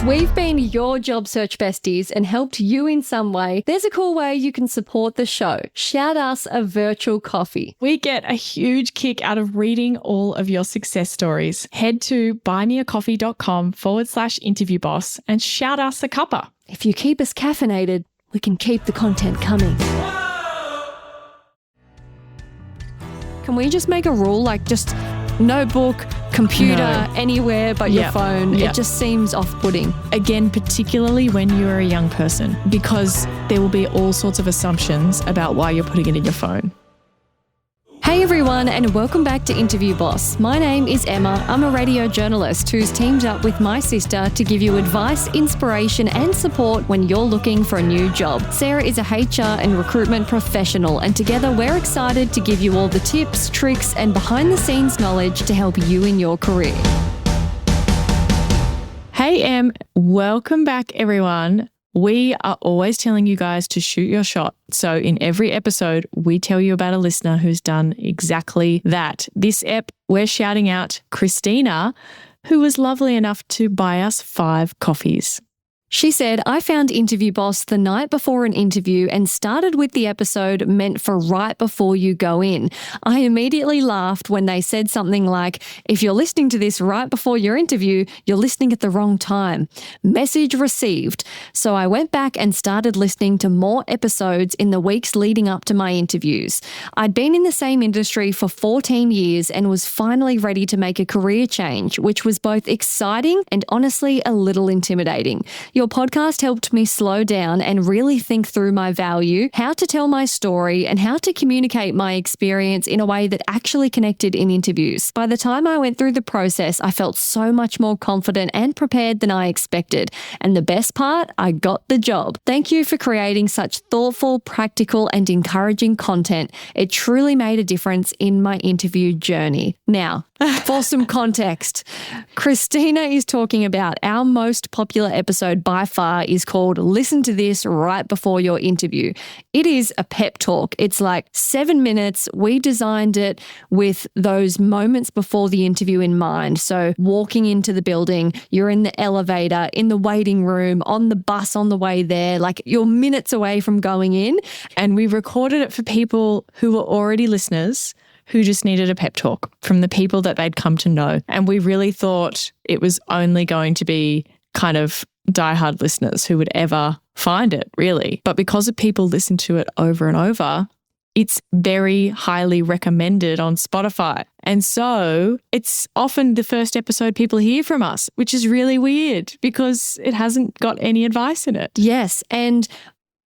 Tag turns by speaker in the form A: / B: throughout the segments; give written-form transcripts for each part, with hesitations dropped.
A: we've been your job search besties and helped you in some way, there's a cool way you can support the show. Shout us a virtual coffee.
B: We get a huge kick out of reading all of your success stories. Head to buymeacoffee.com/interviewboss and shout us a cuppa.
A: If you keep us caffeinated, we can keep the content coming. Can we just make a rule, like just no book, computer, anywhere but your phone? It just seems off-putting.
B: Again, particularly when you're a young person, because there will be all sorts of assumptions about why you're putting it in your phone.
A: Hey everyone, and welcome back to Interview Boss. My name is Emma. I'm a radio journalist who's teamed up with my sister to give you advice, inspiration and support when you're looking for a new job. Sarah is a HR and recruitment professional, and together we're excited to give you all the tips, tricks and behind the scenes knowledge to help you in your career.
B: Hey Em, welcome back everyone. We are always telling you guys to shoot your shot. So in every episode, we tell you about a listener who's done exactly that. This ep, we're shouting out Christina, who was lovely enough to buy us 5 coffees.
A: She said, I found Interview Boss the night before an interview and started with the episode meant for right before you go in. I immediately laughed when they said something like, if you're listening to this right before your interview, you're listening at the wrong time. Message received. So I went back and started listening to more episodes in the weeks leading up to my interviews. I'd been in the same industry for 14 years and was finally ready to make a career change, which was both exciting and honestly a little intimidating. Your podcast helped me slow down and really think through my value, how to tell my story, and how to communicate my experience in a way that actually connected in interviews. By the time I went through the process, I felt so much more confident and prepared than I expected. And the best part, I got the job. Thank you for creating such thoughtful, practical, and encouraging content. It truly made a difference in my interview journey. Now, for some context, Christina is talking about our most popular episode by far is called Listen to This Right Before Your Interview. It is a pep talk. It's like 7 minutes. We designed it with those moments before the interview in mind. So walking into the building, you're in the elevator, in the waiting room, on the bus on the way there, like you're minutes away from going in.
B: And we recorded it for people who were already listeners who just needed a pep talk from the people that they'd come to know. And we really thought it was only going to be kind of diehard listeners who would ever find it, really. But because of people listen to it over and over, it's very highly recommended on Spotify. And so it's often the first episode people hear from us, which is really weird because it hasn't got any advice in it.
A: Yes. And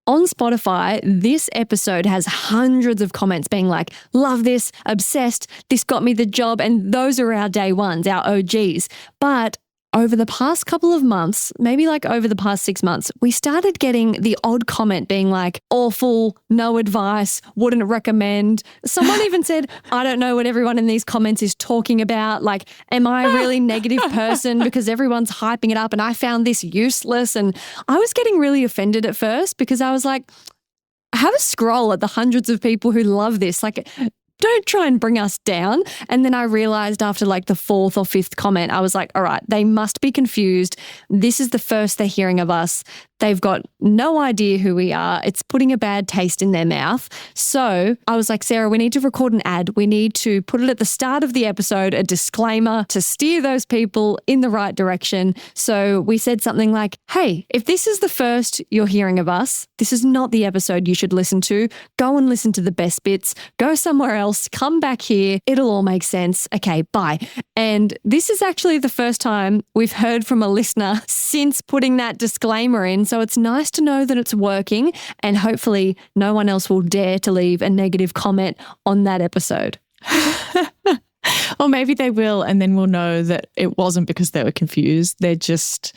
A: on Spotify, this episode has hundreds of comments being like, love this, obsessed, this got me the job. And those are our day ones, our OGs. But over the past couple of months, maybe like over the past 6 months, we started getting the odd comment being like, awful, no advice, wouldn't recommend. Someone even said, I don't know what everyone in these comments is talking about. Like, am I a really negative person because everyone's hyping it up and I found this useless? And I was getting really offended at first because I was like, have a scroll at the hundreds of people who love this. Like, don't try and bring us down. And then I realized after like the 4th or 5th comment, I was like, all right, they must be confused. This is the first they're hearing of us. They've got no idea who we are. It's putting a bad taste in their mouth. So I was like, Sarah, we need to record an ad. We need to put it at the start of the episode, a disclaimer to steer those people in the right direction. So we said something like, hey, if this is the first you're hearing of us, this is not the episode you should listen to. Go and listen to the best bits. Go somewhere else. Come back here. It'll all make sense. Okay, bye. And this is actually the first time we've heard from a listener since putting that disclaimer in. So it's nice to know that it's working, and hopefully no one else will dare to leave a negative comment on that episode.
B: Or maybe they will, and then we'll know that it wasn't because they were confused. They're just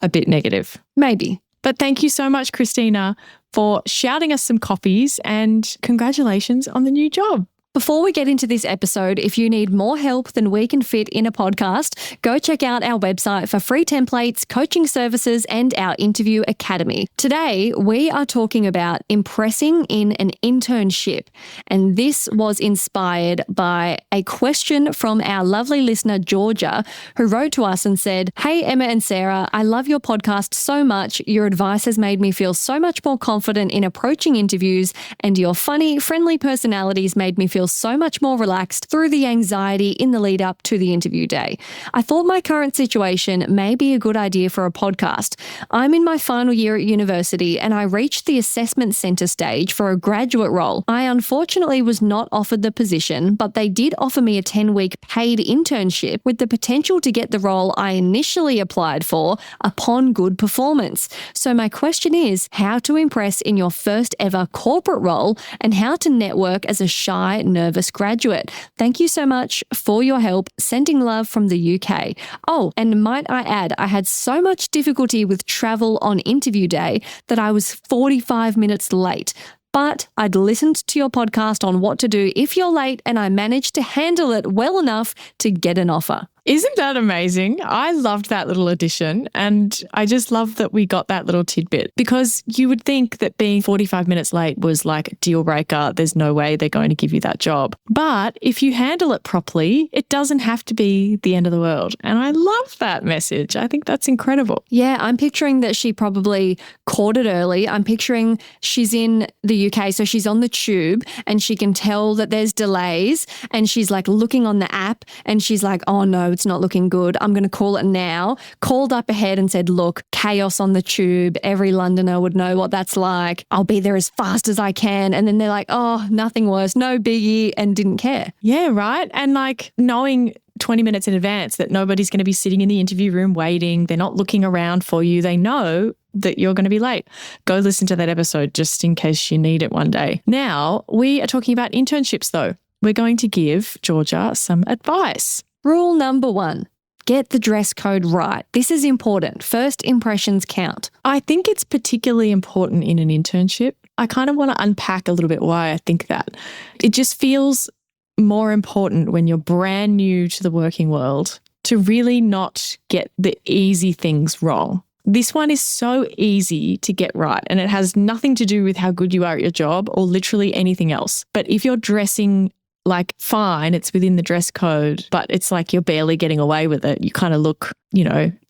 B: a bit negative.
A: Maybe.
B: But thank you so much, Christina, for shouting us some coffees, and congratulations on the new job.
A: Before we get into this episode, if you need more help than we can fit in a podcast, go check out our website for free templates, coaching services, and our interview academy. Today, we are talking about impressing in an internship. And this was inspired by a question from our lovely listener, Georgia, who wrote to us and said, "Hey, Emma and Sarah, I love your podcast so much. Your advice has made me feel so much more confident in approaching interviews, and your funny, friendly personalities made me feel so much more relaxed through the anxiety in the lead up to the interview day. I thought my current situation may be a good idea for a podcast. I'm in my final year at university and I reached the assessment centre stage for a graduate role. I unfortunately was not offered the position, but they did offer me a 10-week paid internship with the potential to get the role I initially applied for upon good performance. So my question is how to impress in your first ever corporate role and how to network as a shy, nervous graduate. Thank you so much for your help. Sending love from the UK. Oh, and might I add, I had so much difficulty with travel on interview day that I was 45 minutes late. But I'd listened to your podcast on what to do if you're late and I managed to handle it well enough to get an offer."
B: Isn't that amazing? I loved that little addition, and I just love that we got that little tidbit, because you would think that being 45 minutes late was like a deal breaker. There's no way they're going to give you that job. But if you handle it properly, it doesn't have to be the end of the world. And I love that message. I think that's incredible.
A: Yeah, I'm picturing that she probably caught it early. I'm picturing she's in the UK, so she's on the tube and she can tell that there's delays and she's like looking on the app and she's like, oh no, it's not looking good. I'm going to call it now. Called up ahead and said, look, chaos on the tube. Every Londoner would know what that's like. I'll be there as fast as I can. And then they're like, oh, nothing worse, no biggie, and didn't care.
B: Yeah, right. And like knowing 20 minutes in advance that nobody's going to be sitting in the interview room waiting. They're not looking around for you. They know that you're going to be late. Go listen to that episode just in case you need it one day. Now, we are talking about internships though. We're going to give Georgia some advice.
A: Rule number 1, get the dress code right. This is important. First impressions count.
B: I think it's particularly important in an internship. I kind of want to unpack a little bit why I think that. It just feels more important when you're brand new to the working world to really not get the easy things wrong. This one is so easy to get right, and it has nothing to do with how good you are at your job or literally anything else. But if you're dressing like fine, it's within the dress code, but it's like you're barely getting away with it. You kind of look,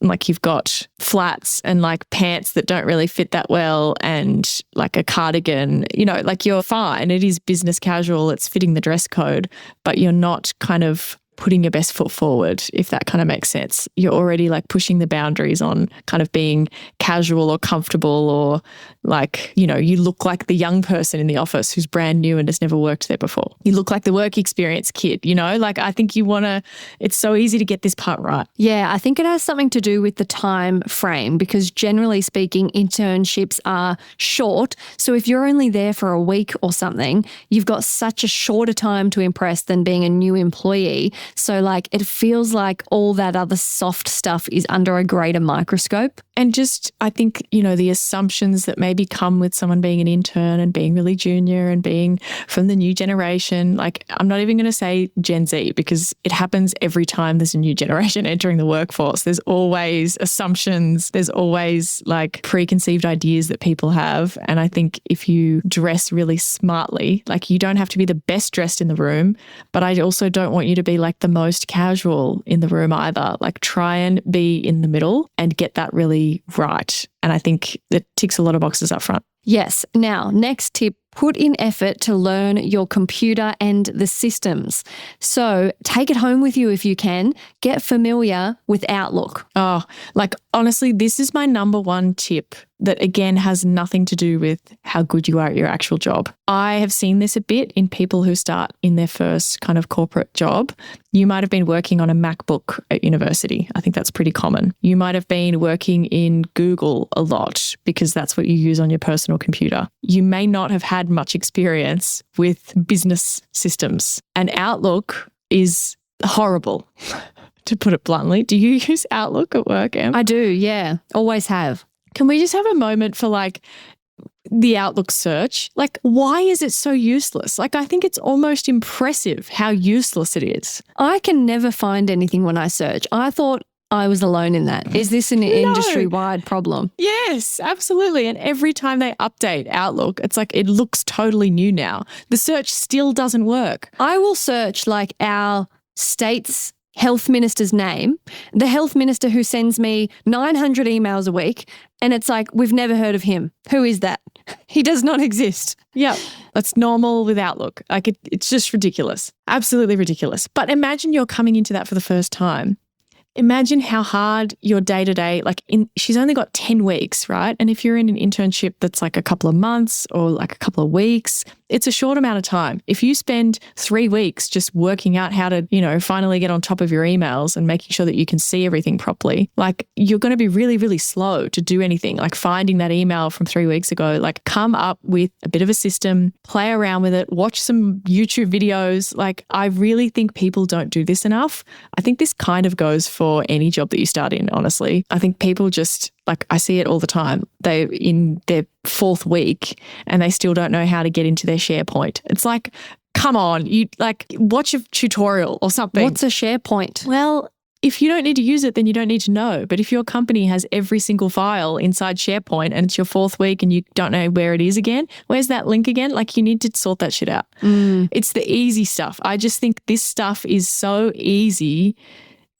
B: like you've got flats and like pants that don't really fit that well and like a cardigan, like you're fine. It is business casual. It's fitting the dress code, but you're not kind of putting your best foot forward, if that kind of makes sense. You're already like pushing the boundaries on kind of being casual or comfortable, or like, you look like the young person in the office who's brand new and has never worked there before. You look like the work experience kid, like I think it's so easy to get this part right.
A: Yeah, I think it has something to do with the time frame, because generally speaking, internships are short. So if you're only there for a week or something, you've got such a shorter time to impress than being a new employee. So like it feels like all that other soft stuff is under a greater microscope.
B: And just, I think, the assumptions that maybe come with someone being an intern and being really junior and being from the new generation. Like, I'm not even going to say Gen Z, because it happens every time there's a new generation entering the workforce. There's always assumptions. There's always like preconceived ideas that people have. And I think if you dress really smartly, like you don't have to be the best dressed in the room, but I also don't want you to be like the most casual in the room either. Like try and be in the middle and get that really right. And I think that ticks a lot of boxes up front.
A: Yes. Now, next tip, put in effort to learn your computer and the systems. So take it home with you if you can. Get familiar with Outlook.
B: Oh, like honestly, this is my number one tip that again has nothing to do with how good you are at your actual job. I have seen this a bit in people who start in their first kind of corporate job. You might have been working on a MacBook at university. I think that's pretty common. You might have been working in Google a lot because that's what you use on your personal computer. You may not have had much experience with business systems, and Outlook is horrible, to put it bluntly. Do you use Outlook at work, Em?
A: I do, yeah. Always have.
B: Can we just have a moment for like the Outlook search. Like, why is it so useless? Like, I think it's almost impressive how useless it is.
A: I can never find anything when I search. I thought I was alone in that. Is this an industry-wide problem?
B: Yes, absolutely. And every time they update Outlook, it's like it looks totally new now. The search still doesn't work.
A: I will search like our state's health minister's name, the health minister who sends me 900 emails a week, and it's like, we've never heard of him. Who is that? He does not exist.
B: Yeah, that's normal with Outlook. Like it's just ridiculous. Absolutely ridiculous. But imagine you're coming into that for the first time. Imagine how hard your day-to-day, she's only got 10 weeks, right? And if you're in an internship that's like a couple of months or like a couple of weeks, it's a short amount of time. If you spend 3 weeks just working out how to, finally get on top of your emails and making sure that you can see everything properly, like you're going to be really, really slow to do anything. Like finding that email from 3 weeks ago, like come up with a bit of a system, play around with it, watch some YouTube videos. Like I really think people don't do this enough. I think this kind of goes for any job that you start in, honestly. I think people just, like I see it all the time. They're in their 4th week and they still don't know how to get into their SharePoint. It's like, come on, you watch a tutorial or something.
A: What's a SharePoint?
B: Well, if you don't need to use it, then you don't need to know. But if your company has every single file inside SharePoint and it's your 4th week and you don't know where it is again, where's that link again? Like you need to sort that shit out. It's the easy stuff. I just think this stuff is so easy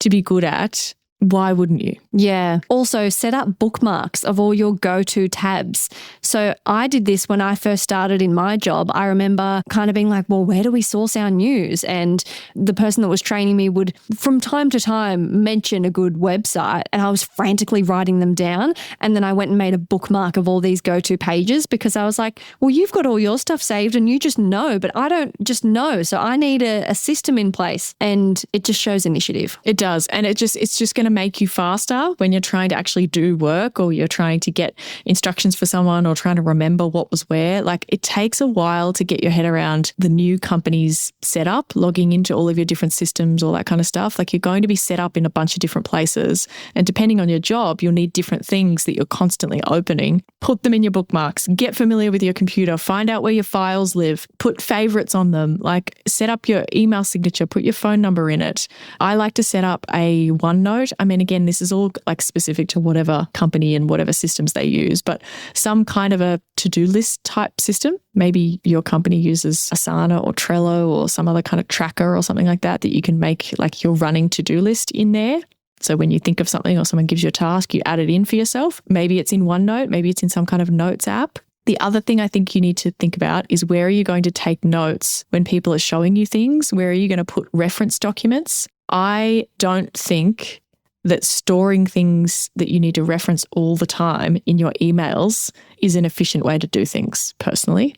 B: to be good at. Why wouldn't you?
A: Yeah. Also, set up bookmarks of all your go-to tabs. So I did this when I first started in my job. I remember kind of being like, well, where do we source our news? And the person that was training me would, from time to time, mention a good website, and I was frantically writing them down. And then I went and made a bookmark of all these go-to pages because I was like, well, you've got all your stuff saved and you just know, but I don't just know. So I need a system in place, and it just shows initiative.
B: It does. And it's just going to make you faster when you're trying to actually do work or you're trying to get instructions for someone or trying to remember what was where. Like it takes a while to get your head around the new company's setup, logging into all of your different systems, all that kind of stuff. Like you're going to be set up in a bunch of different places, and depending on your job, you'll need different things that you're constantly opening. Put them in your bookmarks, get familiar with your computer, find out where your files live, put favorites on them, like set up your email signature, put your phone number in it. I like to set up a OneNote. I mean, again, this is all like specific to whatever company and whatever systems they use, but some kind of a to-do list type system. Maybe your company uses Asana or Trello or some other kind of tracker or something like that you can make like your running to-do list in there. So when you think of something or someone gives you a task, you add it in for yourself. Maybe it's in OneNote, maybe it's in some kind of notes app. The other thing I think you need to think about is where are you going to take notes when people are showing you things? Where are you going to put reference documents? I don't think that storing things that you need to reference all the time in your emails is an efficient way to do things, personally.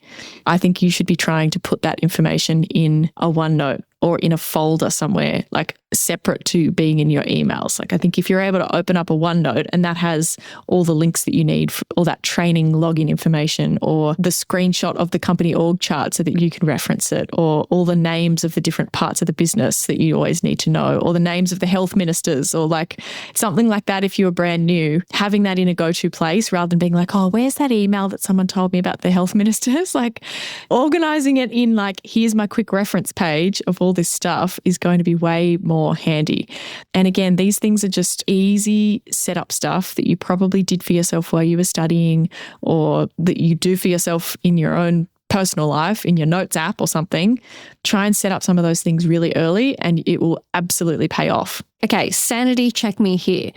B: I think you should be trying to put that information in a OneNote or in a folder somewhere, like separate to being in your emails. Like I think if you're able to open up a OneNote and that has all the links that you need, for all that training login information, or the screenshot of the company org chart so that you can reference it, or all the names of the different parts of the business that you always need to know, or the names of the health ministers, or like something like that. If you were brand new, having that in a go-to place rather than being like, oh, where's that email that someone told me about the health ministers? Like organizing it in like, here's my quick reference page of all this stuff is going to be way more handy. And again, these things are just easy setup stuff that you probably did for yourself while you were studying, or that you do for yourself in your own personal life, in your notes app or something. Try and set up some of those things really early and it will absolutely pay off.
A: Okay, sanity check me here.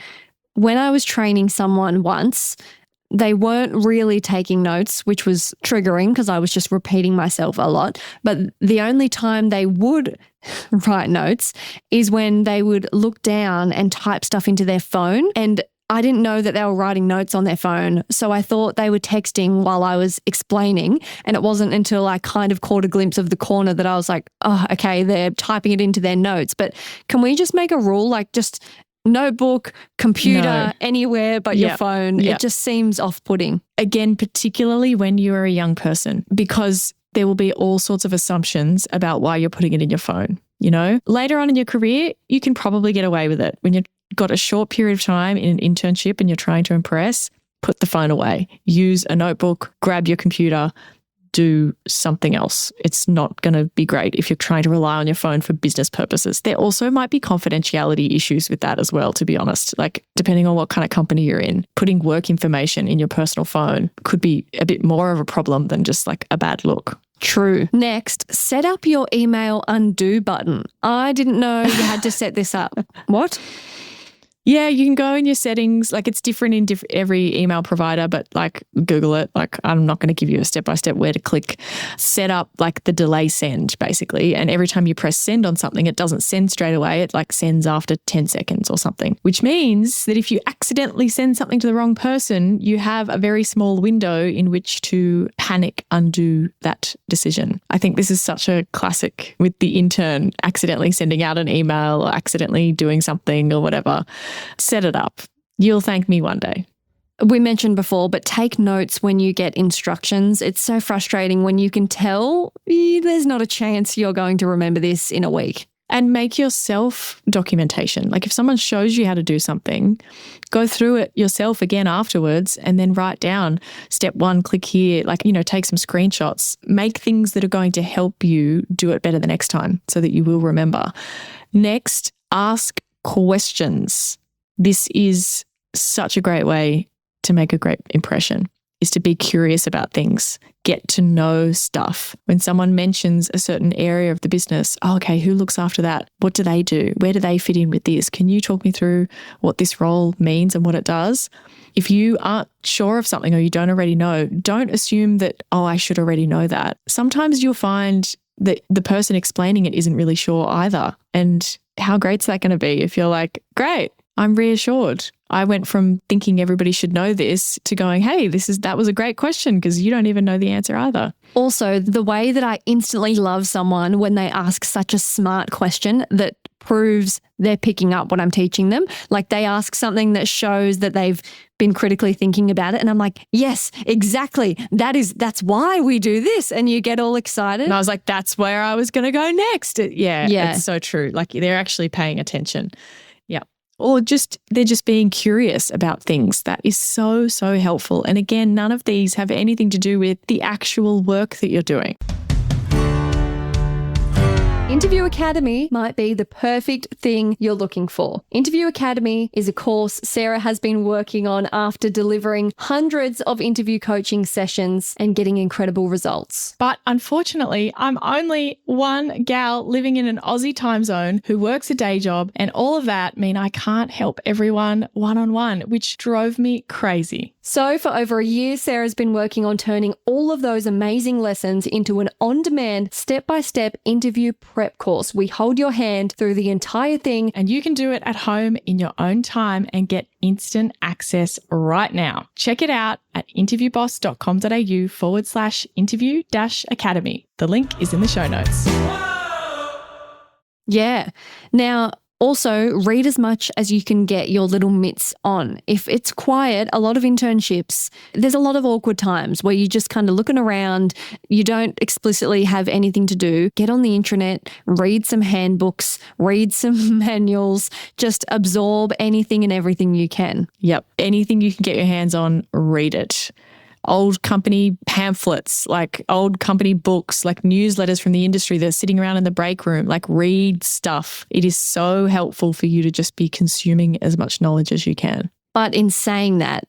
A: When I was training someone once, they weren't really taking notes, which was triggering because I was just repeating myself a lot. But the only time they would write notes is when they would look down and type stuff into their phone. And I didn't know that they were writing notes on their phone. So I thought they were texting while I was explaining. And it wasn't until I kind of caught a glimpse of the corner that I was like, oh, okay, they're typing it into their notes. But can we just make a rule, like just notebook, computer, anywhere but your phone? It just seems off-putting.
B: Again, particularly when you're a young person, because there will be all sorts of assumptions about why you're putting it in your phone. You know, later on in your career, you can probably get away with it. When you've got a short period of time in an internship and you're trying to impress, put the phone away. Use a notebook, grab your computer, do something else. It's not going to be great if you're trying to rely on your phone for business purposes. There also might be confidentiality issues with that as well, to be honest. Like, depending on what kind of company you're in, putting work information in your personal phone could be a bit more of a problem than just like a bad look.
A: True. Next, set up your email undo button. I didn't know you had to set this up. What?
B: Yeah, you can go in your settings. Like, it's different in every email provider, but like Google it. Like, I'm not going to give you a step-by-step where to click. Set up like the delay send basically. And every time you press send on something, it doesn't send straight away. It like sends after 10 seconds or something, which means that if you accidentally send something to the wrong person, you have a very small window in which to panic undo that decision. I think this is such a classic with the intern accidentally sending out an email or accidentally doing something or whatever. Set it up. You'll thank me one day.
A: We mentioned before, but take notes when you get instructions. It's so frustrating when you can tell there's not a chance you're going to remember this in a week.
B: And make yourself documentation. Like, if someone shows you how to do something, go through it yourself again afterwards and then write down step 1, click here, like, take some screenshots. Make things that are going to help you do it better the next time so that you will remember. Next, ask questions. This is such a great way to make a great impression, is to be curious about things, get to know stuff. When someone mentions a certain area of the business, okay, who looks after that? What do they do? Where do they fit in with this? Can you talk me through what this role means and what it does? If you aren't sure of something or you don't already know, don't assume that, I should already know that. Sometimes you'll find that the person explaining it isn't really sure either. And how great's that going to be if you're like, great, I'm reassured. I went from thinking everybody should know this to going, hey, that was a great question, because you don't even know the answer either.
A: Also, the way that I instantly love someone when they ask such a smart question that proves they're picking up what I'm teaching them. Like, they ask something that shows that they've been critically thinking about it. And I'm like, yes, exactly. That's why we do this. And you get all excited.
B: And I was like, that's where I was going to go next. Yeah, it's so true. Like, they're actually paying attention. Yeah. Or they're just being curious about things. That is so, so helpful. And again, none of these have anything to do with the actual work that you're doing.
A: Interview Academy might be the perfect thing you're looking for. Interview Academy is a course Sarah has been working on after delivering hundreds of interview coaching sessions and getting incredible results.
B: But unfortunately, I'm only one gal living in an Aussie time zone who works a day job, and all of that mean I can't help everyone one-on-one, which drove me crazy.
A: So for over a year, Sarah's been working on turning all of those amazing lessons into an on-demand, step-by-step interview prep course. We hold your hand through the entire thing,
B: and you can do it at home in your own time and get instant access right now. Check it out at interviewboss.com.au/interview-academy. The link is in the show notes.
A: Yeah. Now, also, read as much as you can get your little mitts on. If it's quiet, a lot of internships, there's a lot of awkward times where you're just kind of looking around, you don't explicitly have anything to do. Get on the intranet, read some handbooks, read some manuals, just absorb anything and everything you can.
B: Yep. Anything you can get your hands on, read it. Old company pamphlets, like old company books, like newsletters from the industry that are sitting around in the break room, like read stuff. It is so helpful for you to just be consuming as much knowledge as you can.
A: But in saying that,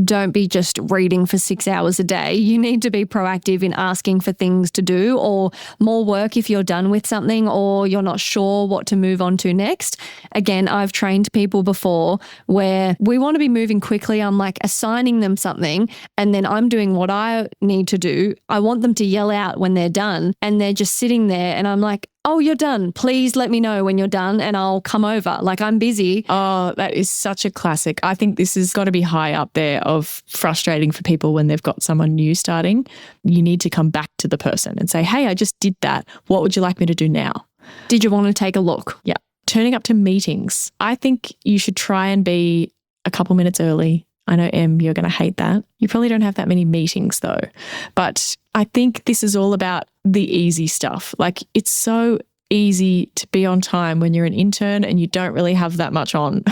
A: don't be just reading for 6 hours a day. You need to be proactive in asking for things to do or more work if you're done with something or you're not sure what to move on to next. Again, I've trained people before where we want to be moving quickly. I'm like assigning them something and then I'm doing what I need to do. I want them to yell out when they're done and they're just sitting there and I'm like, oh, you're done. Please let me know when you're done and I'll come over. Like, I'm busy.
B: Oh, that is such a classic. I think this has got to be high up there of frustrating for people when they've got someone new starting. You need to come back to the person and say, hey, I just did that. What would you like me to do now?
A: Did you want to take a look?
B: Yeah. Turning up to meetings. I think you should try and be a couple minutes early. I know, Em, you're going to hate that. You probably don't have that many meetings though. But I think this is all about the easy stuff. Like, it's so easy to be on time when you're an intern and you don't really have that much on.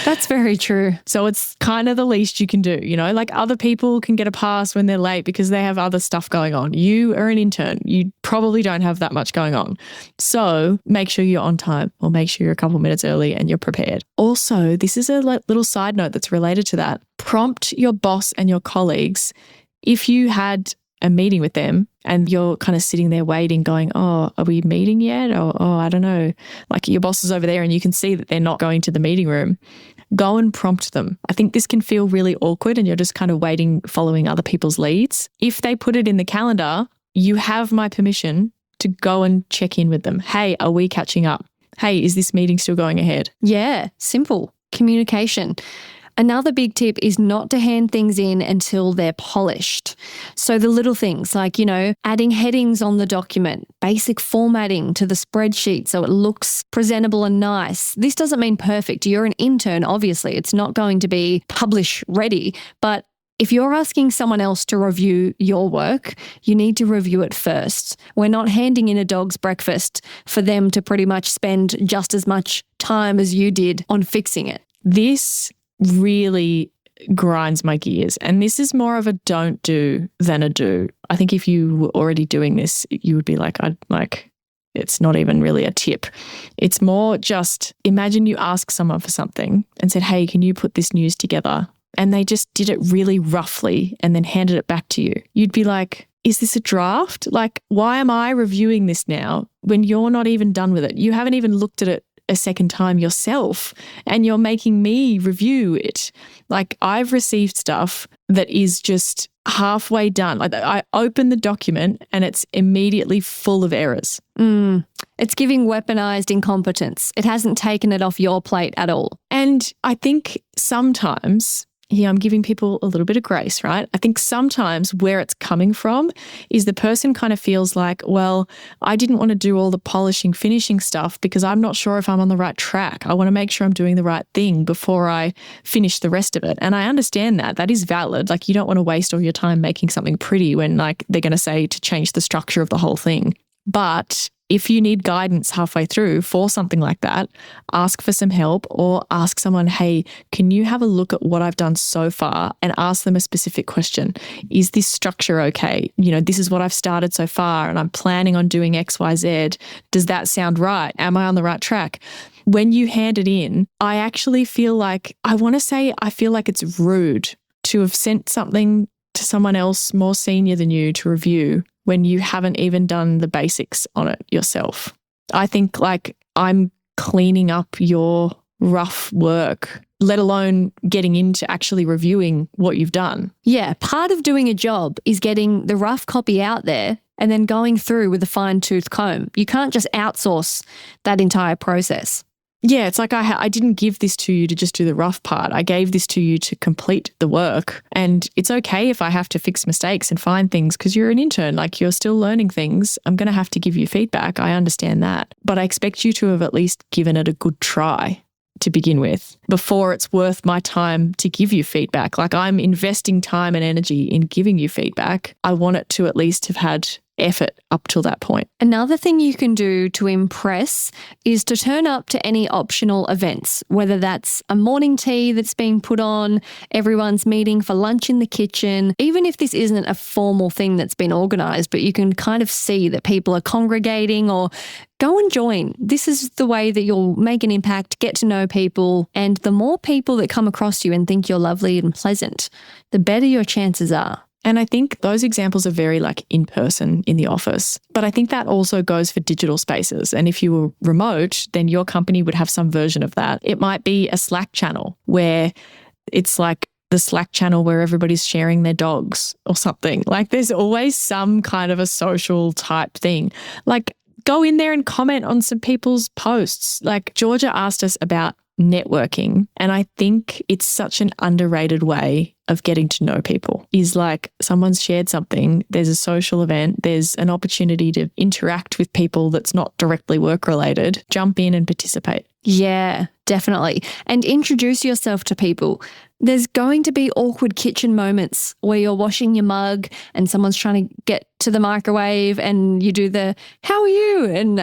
A: That's very true.
B: So it's kind of the least you can do, like other people can get a pass when they're late because they have other stuff going on. You are an intern. You probably don't have that much going on. So make sure you're on time or make sure you're a couple minutes early and you're prepared. Also, this is a little side note that's related to that. Prompt your boss and your colleagues if you had a meeting with them and you're kind of sitting there waiting going, oh, are we meeting yet? Or, oh, I don't know. Like your boss is over there and you can see that they're not going to the meeting room. Go and prompt them. I think this can feel really awkward and you're just kind of waiting, following other people's leads. If they put it in the calendar, you have my permission to go and check in with them. Hey, are we catching up? Hey, is this meeting still going ahead?
A: Yeah, simple communication. Another big tip is not to hand things in until they're polished. So the little things like, adding headings on the document, basic formatting to the spreadsheet so it looks presentable and nice. This doesn't mean perfect. You're an intern, obviously. It's not going to be publish ready. But if you're asking someone else to review your work, you need to review it first. We're not handing in a dog's breakfast for them to pretty much spend just as much time as you did on fixing it.
B: This really grinds my gears. And this is more of a don't do than a do. I think if you were already doing this, you would be like, it's not even really a tip. It's more just imagine you ask someone for something and said, hey, can you put this news together? And they just did it really roughly and then handed it back to you. You'd be like, is this a draft? Like, why am I reviewing this now when you're not even done with it? You haven't even looked at it a second time yourself and you're making me review it. Like I've received stuff that is just halfway done. Like I open the document and it's immediately full of errors.
A: It's giving weaponized incompetence. It hasn't taken it off your plate at all.
B: And I think sometimes, I'm giving people a little bit of grace, right? I think sometimes where it's coming from is the person kind of feels like, well, I didn't want to do all the polishing, finishing stuff because I'm not sure if I'm on the right track. I want to make sure I'm doing the right thing before I finish the rest of it. And I understand that. That is valid. Like you don't want to waste all your time making something pretty when like they're going to say to change the structure of the whole thing. But if you need guidance halfway through for something like that, ask for some help or ask someone, hey, can you have a look at what I've done so far and ask them a specific question? Is this structure okay? This is what I've started so far and I'm planning on doing X, Y, Z. Does that sound right? Am I on the right track? When you hand it in, I actually feel like, I feel like it's rude to have sent something to someone else more senior than you to review when you haven't even done the basics on it yourself. I think like I'm cleaning up your rough work, let alone getting into actually reviewing what you've done.
A: Yeah, part of doing a job is getting the rough copy out there and then going through with a fine-tooth comb. You can't just outsource that entire process.
B: Yeah, it's like I didn't give this to you to just do the rough part. I gave this to you to complete the work. And it's okay if I have to fix mistakes and find things because you're an intern, like you're still learning things. I'm going to have to give you feedback. I understand that. But I expect you to have at least given it a good try to begin with before it's worth my time to give you feedback. Like I'm investing time and energy in giving you feedback. I want it to at least have had effort up till that point.
A: Another thing you can do to impress is to turn up to any optional events, whether that's a morning tea that's being put on, everyone's meeting for lunch in the kitchen, even if this isn't a formal thing that's been organised, but you can kind of see that people are congregating or go and join. This is the way that you'll make an impact, get to know people, and the more people that come across you and think you're lovely and pleasant, the better your chances are.
B: And I think those examples are very like in person in the office. But I think that also goes for digital spaces. And if you were remote, then your company would have some version of that. It might be a Slack channel where it's like the Slack channel where everybody's sharing their dogs or something. Like there's always some kind of a social type thing. Like go in there and comment on some people's posts. Like Georgia asked us about networking. And I think it's such an underrated way of getting to know people is like someone's shared something, there's a social event, there's an opportunity to interact with people that's not directly work related, jump in and participate.
A: Yeah, definitely. And introduce yourself to people. There's going to be awkward kitchen moments where you're washing your mug and someone's trying to get to the microwave and you do the, how are you? And,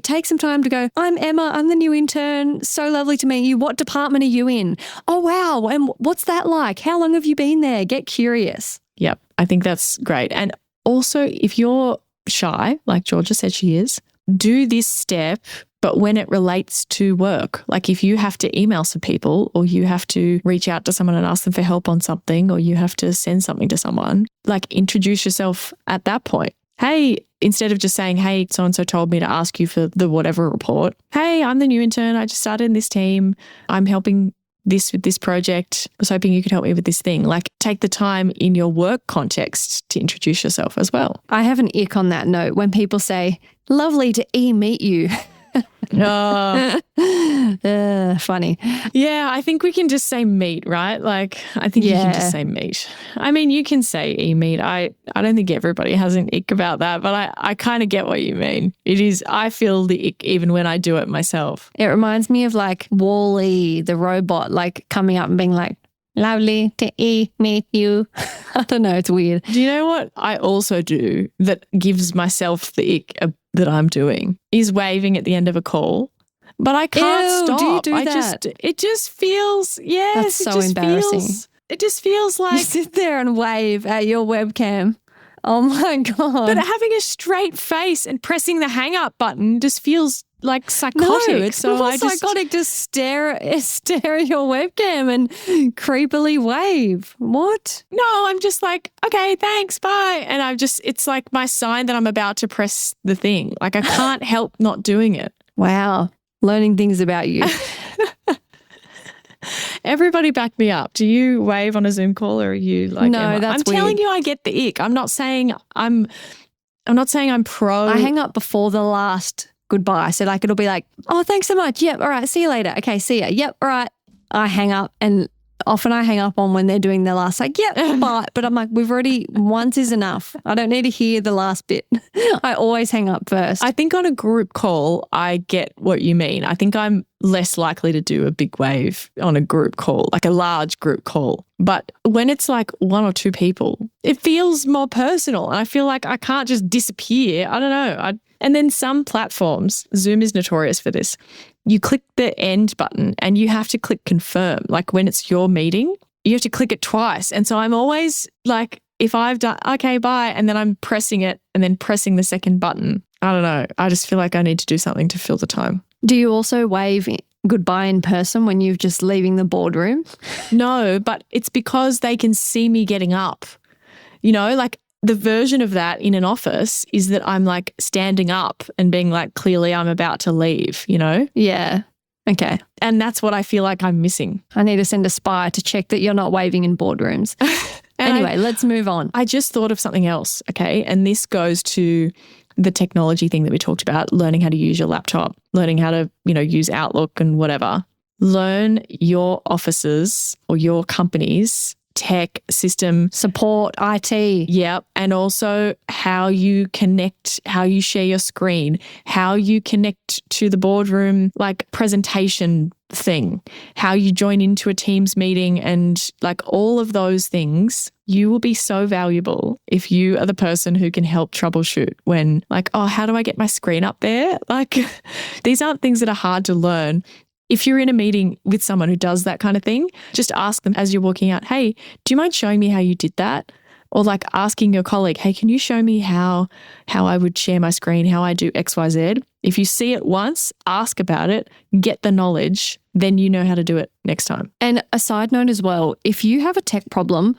A: take some time to go, I'm Emma, I'm the new intern. So lovely to meet you. What department are you in? Oh, wow. And what's that like? How long have you been there? Get curious.
B: Yep. I think that's great. And also, if you're shy, like Georgia said she is, do this step, but when it relates to work. Like if you have to email some people or you have to reach out to someone and ask them for help on something or you have to send something to someone, like introduce yourself at that point. Hey, instead of just saying, hey, so-and-so told me to ask you for the whatever report. Hey, I'm the new intern. I just started in this team. I'm helping this with this project. I was hoping you could help me with this thing. Like take the time in your work context to introduce yourself as well.
A: I have an ick on that note when people say, lovely to meet you.
B: Oh.
A: Funny.
B: Yeah, I think we can just say meet, right? Like, I think you can just say meet. I mean, you can say e-meet. I don't think everybody has an ick about that, but I kind of get what you mean. It is, I feel the ick even when I do it myself.
A: It reminds me of like Wall-E, the robot, like coming up and being like, lovely to meet you. I don't know. It's weird.
B: Do you know what I also do that gives myself the ick that I'm doing is waving at the end of a call. But I can't stop.
A: Do you do that?
B: It just feels, yes.
A: That's so embarrassing.
B: It just feels like.
A: You sit there and wave at your webcam. Oh my God.
B: But having a straight face and pressing the hang up button just feels like psychotic.
A: No, it's more psychotic to stare at your webcam and creepily wave. What?
B: No, I'm just like, okay, thanks, bye. And it's like my sign that I'm about to press the thing. Like I can't help not doing it.
A: Wow. Learning things about you.
B: Everybody back me up. Do you wave on a Zoom call or are you like,
A: no,
B: Emma?
A: that's
B: I'm telling you I get the ick. I'm not saying I'm pro.
A: I hang up before the last goodbye. So like it'll be like, oh, thanks so much. Yep. All right. See you later. Okay. See ya. Yep. All right. I hang up and often I hang up on when they're doing their last, like, yep, bye. But I'm like, once is enough. I don't need to hear the last bit. I always hang up first.
B: I think on a group call, I get what you mean. I think I'm less likely to do a big wave on a group call, like a large group call. But when it's like one or two people, it feels more personal. And I feel like I can't just disappear. I don't know. And then some platforms, Zoom is notorious for this. You click the end button and you have to click confirm. Like when it's your meeting, you have to click it twice. And so I'm always like, if I've done, okay, bye, and then I'm pressing it and then pressing the second button. I don't know. I just feel like I need to do something to fill the time.
A: Do you also wave goodbye in person when you're just leaving the boardroom?
B: No, but it's because they can see me getting up. You know, like the version of that in an office is that I'm like standing up and being like, clearly I'm about to leave, you know?
A: Yeah. Okay.
B: And that's what I feel like I'm missing.
A: I need to send a spy to check that you're not waving in boardrooms. Anyway, let's move on.
B: I just thought of something else, okay? And this goes to the technology thing that we talked about, learning how to use your laptop, learning how to, use Outlook and whatever. Learn your office's or your company's tech system
A: support, IT.
B: Yep. And also how you connect, how you share your screen, how you connect to the boardroom, like presentation thing, how you join into a Teams meeting and like all of those things. You will be so valuable if you are the person who can help troubleshoot when like, oh, how do I get my screen up there? Like these aren't things that are hard to learn. If you're in a meeting with someone who does that kind of thing, just ask them as you're walking out, hey, do you mind showing me how you did that? Or like asking your colleague, hey, can you show me how I would share my screen, how I do X, Y, Z? If you see it once, ask about it, get the knowledge, then you know how to do it next time.
A: And a side note as well, if you have a tech problem,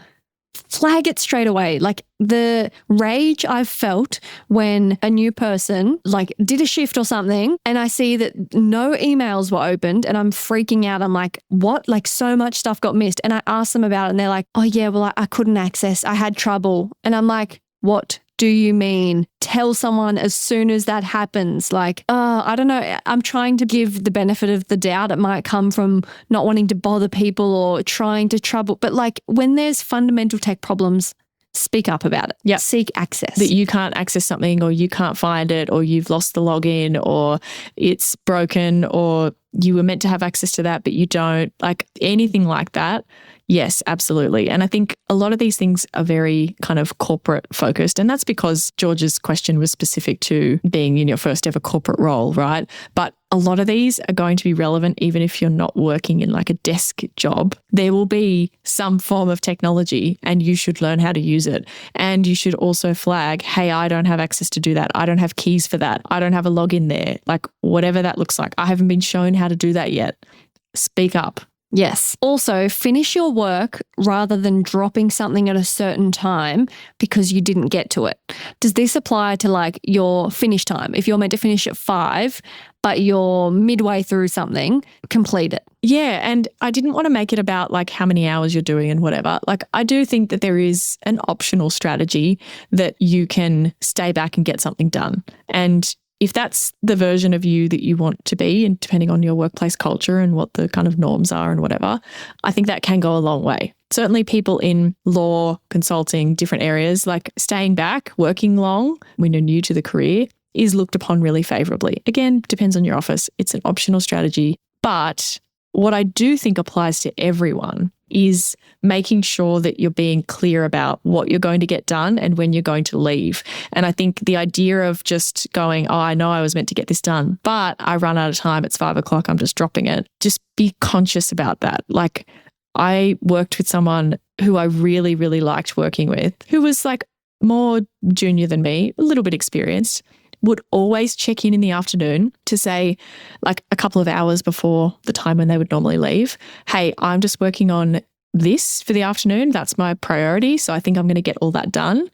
A: flag it straight away. Like the rage I've felt when a new person like did a shift or something and I see that no emails were opened and I'm freaking out. I'm like, what? Like so much stuff got missed. And I asked them about it and they're like, oh yeah, well, I couldn't access. I had trouble. And I'm like, what Do you mean tell someone as soon as that happens? Like, I don't know. I'm trying to give the benefit of the doubt. It might come from not wanting to bother people or trying to trouble. But like when there's fundamental tech problems, speak up about it.
B: Yeah.
A: Seek access.
B: That you can't access something or you can't find it or you've lost the login or it's broken or you were meant to have access to that but you don't. Like anything like that. Yes, absolutely. And I think a lot of these things are very kind of corporate focused. And that's because George's question was specific to being in your first ever corporate role, right? But a lot of these are going to be relevant even if you're not working in like a desk job. There will be some form of technology and you should learn how to use it. And you should also flag, hey, I don't have access to do that. I don't have keys for that. I don't have a login there. Like whatever that looks like. I haven't been shown how to do that yet. Speak up.
A: Yes. Also, finish your work rather than dropping something at a certain time because you didn't get to it. Does this apply to like your finish time? If you're meant to finish at 5, but you're midway through something, complete it.
B: Yeah. And I didn't want to make it about like how many hours you're doing and whatever. Like I do think that there is an optional strategy that you can stay back and get something done. And if that's the version of you that you want to be, and depending on your workplace culture and what the kind of norms are and whatever, I think that can go a long way. Certainly people in law, consulting, different areas, like staying back, working long when you're new to the career is looked upon really favorably. Again, depends on your office. It's an optional strategy. But what I do think applies to everyone is making sure that you're being clear about what you're going to get done and when you're going to leave. And I think the idea of just going, oh, I know I was meant to get this done, but I run out of time. It's 5 o'clock. I'm just dropping it. Just be conscious about that. Like I worked with someone who I really, really liked working with, who was like more junior than me, a little bit experienced, would always check in the afternoon to say, like a couple of hours before the time when they would normally leave, hey, I'm just working on this for the afternoon. That's my priority. So I think I'm going to get all that done.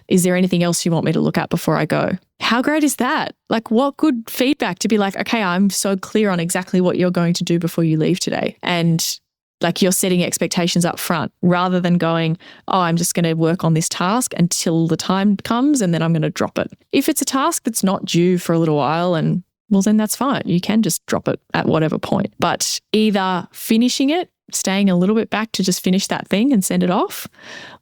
B: Is there anything else you want me to look at before I go? How great is that? Like what good feedback to be like, okay, I'm so clear on exactly what you're going to do before you leave today. And like you're setting expectations up front rather than going, oh, I'm just going to work on this task until the time comes and then I'm going to drop it. If it's a task that's not due for a little while, and well, then that's fine. You can just drop it at whatever point. But either finishing it, staying a little bit back to just finish that thing and send it off,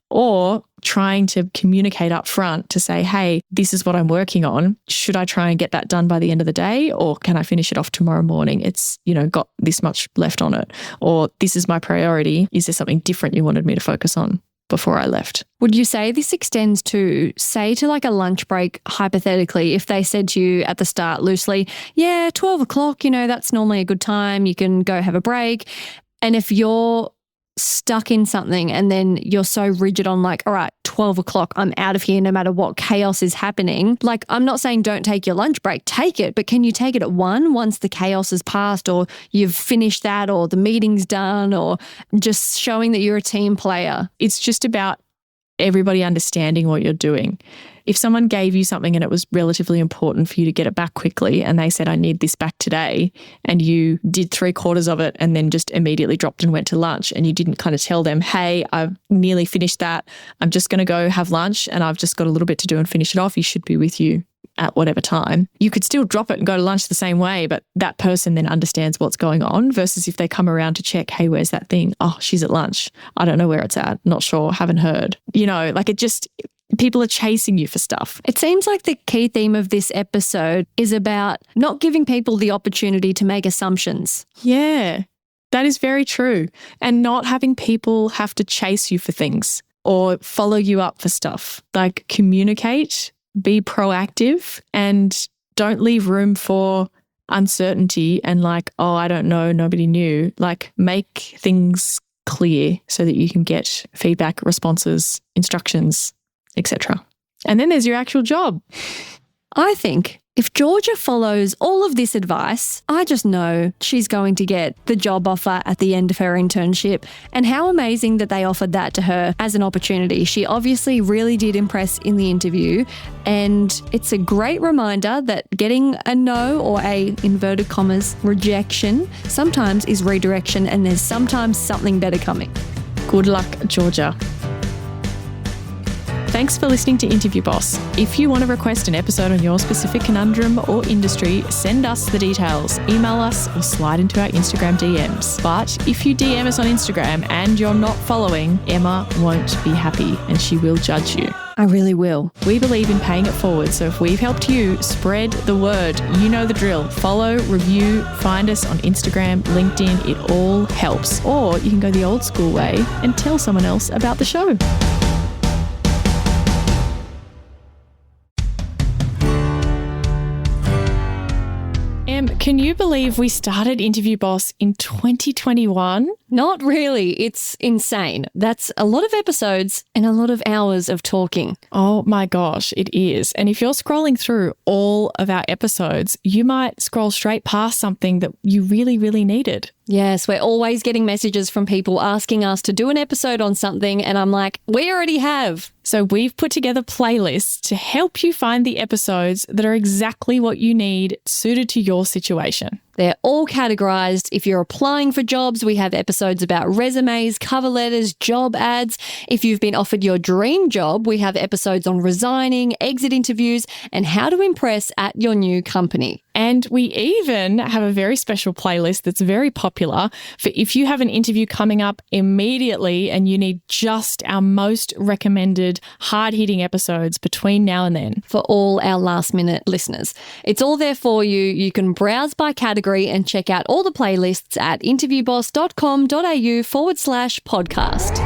B: or trying to communicate up front to say, hey, this is what I'm working on. Should I try and get that done by the end of the day, or can I finish it off tomorrow morning? It's, got this much left on it, or this is my priority. Is there something different you wanted me to focus on before I left?
A: Would you say this extends to, say, to like a lunch break, hypothetically, if they said to you at the start loosely, yeah, 12 o'clock, that's normally a good time. You can go have a break. And if you're stuck in something and then you're so rigid on like, all right, 12 o'clock, I'm out of here no matter what chaos is happening. Like, I'm not saying don't take your lunch break, take it, but can you take it at 1 once the chaos has passed or you've finished that or the meeting's done, or just showing that you're a team player?
B: It's just about everybody understanding what you're doing. If someone gave you something and it was relatively important for you to get it back quickly and they said, I need this back today, and you did 3/4 of it and then just immediately dropped and went to lunch, and you didn't kind of tell them, hey, I've nearly finished that. I'm just going to go have lunch and I've just got a little bit to do and finish it off. You should be with you at whatever time. You could still drop it and go to lunch the same way, but that person then understands what's going on, versus if they come around to check, hey, where's that thing? Oh, she's at lunch. I don't know where it's at. Not sure. Haven't heard. Like it just... People are chasing you for stuff.
A: It seems like the key theme of this episode is about not giving people the opportunity to make assumptions.
B: Yeah, that is very true. And not having people have to chase you for things or follow you up for stuff. Like, communicate, be proactive, and don't leave room for uncertainty and like, oh, I don't know, nobody knew. Like, make things clear so that you can get feedback, responses, instructions, etc. And then there's your actual job.
A: I think if Georgia follows all of this advice, I just know she's going to get the job offer at the end of her internship. And how amazing that they offered that to her as an opportunity. She obviously really did impress in the interview. And it's a great reminder that getting a no or a, inverted commas, rejection sometimes is redirection, and there's sometimes something better coming.
B: Good luck, Georgia. Thanks for listening to Interview Boss. If you want to request an episode on your specific conundrum or industry, send us the details, email us, or slide into our Instagram DMs. But if you DM us on Instagram and you're not following, Emma won't be happy and she will judge you.
A: I really will.
B: We believe in paying it forward, so if we've helped you, spread the word. You know the drill. Follow, review, find us on Instagram, LinkedIn. It all helps. Or you can go the old school way and tell someone else about the show. Can you believe we started Interview Boss in 2021?
A: Not really. It's insane. That's a lot of episodes and a lot of hours of talking.
B: Oh my gosh, it is. And if you're scrolling through all of our episodes, you might scroll straight past something that you really, really needed.
A: Yes, we're always getting messages from people asking us to do an episode on something, and I'm like, we already have.
B: So we've put together playlists to help you find the episodes that are exactly what you need, suited to your situation.
A: They're all categorized. If you're applying for jobs, we have episodes about resumes, cover letters, job ads. If you've been offered your dream job, we have episodes on resigning, exit interviews, and how to impress at your new company.
B: And we even have a very special playlist that's very popular for if you have an interview coming up immediately and you need just our most recommended hard-hitting episodes between now and then.
A: For all our last-minute listeners. It's all there for you. You can browse by category and check out all the playlists at interviewboss.com.au/podcast.